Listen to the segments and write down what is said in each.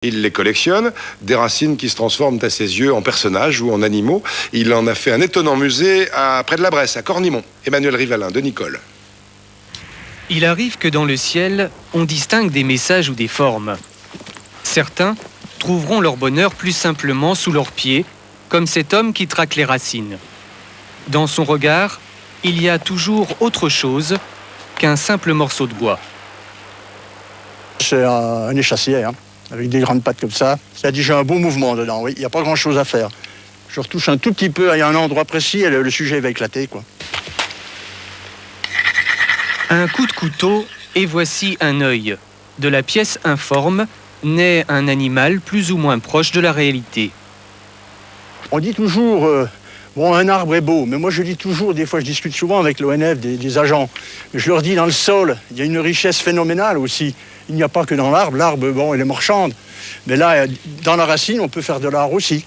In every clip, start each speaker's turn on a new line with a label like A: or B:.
A: Il les collectionne, des racines qui se transforment à ses yeux en personnages ou en animaux. Il en a fait un étonnant musée près de la Bresse, à Cornimont. Emmanuel Rivalin, de Nicole.
B: Il arrive que dans le ciel, on distingue des messages ou des formes. Certains trouveront leur bonheur plus simplement sous leurs pieds, comme cet homme qui traque les racines. Dans son regard, il y a toujours autre chose qu'un simple morceau de bois.
C: C'est un échassier, avec des grandes pattes comme ça. Ça dit j'ai un bon mouvement dedans, oui. Il n'y a pas grand-chose à faire. Je retouche un tout petit peu, il y a un endroit précis et le sujet va éclater, quoi.
B: Un coup de couteau et voici un œil. De la pièce informe naît un animal plus ou moins proche de la réalité.
C: On dit toujours, bon, un arbre est beau, mais moi je dis toujours, des fois je discute souvent avec l'ONF, des agents, je leur dis dans le sol, il y a une richesse phénoménale aussi. Il n'y a pas que dans l'arbre, l'arbre, bon, elle est marchande, mais là, dans la racine, on peut faire de l'art aussi.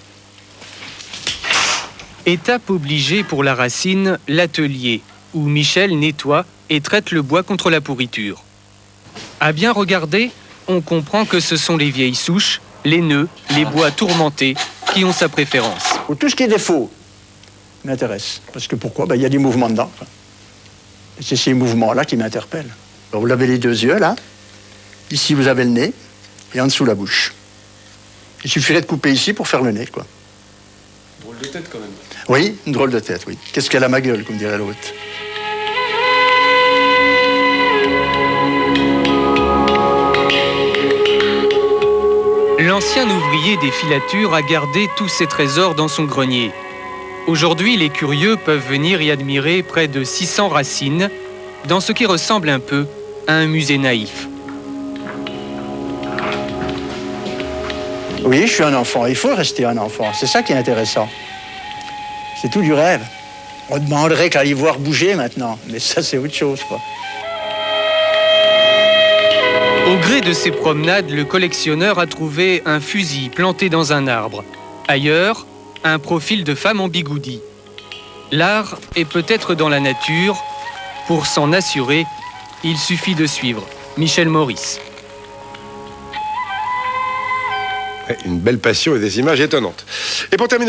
B: Étape obligée pour la racine, l'atelier, où Michel nettoie et traite le bois contre la pourriture. À bien regarder, on comprend que ce sont les vieilles souches, les nœuds, les bois tourmentés qui ont sa préférence.
C: Tout ce qui est défaut m'intéresse. Parce que pourquoi? Il y a des mouvements dedans. Et c'est ces mouvements-là qui m'interpellent. Vous lavez les deux yeux, là. Ici, vous avez le nez. Et en dessous, la bouche. Il suffirait de couper ici pour faire le nez, quoi.
D: Drôle de tête, quand même.
C: Oui, une drôle de tête, oui. Qu'est-ce qu'elle a ma gueule, comme dirait l'autre.
B: L'ancien ouvrier des filatures a gardé tous ses trésors dans son grenier. Aujourd'hui, les curieux peuvent venir y admirer près de 600 racines, dans ce qui ressemble un peu à un musée naïf.
C: Oui, je suis un enfant. Il faut rester un enfant. C'est ça qui est intéressant. C'est tout du rêve. On demanderait qu'à y voir bouger maintenant. Mais ça, c'est autre chose, quoi.
B: Au gré de ses promenades, le collectionneur a trouvé un fusil planté dans un arbre. Ailleurs, un profil de femme en bigoudi. L'art est peut-être dans la nature. Pour s'en assurer, il suffit de suivre Michel Maurice.
A: Une belle passion et des images étonnantes. Et pour terminer,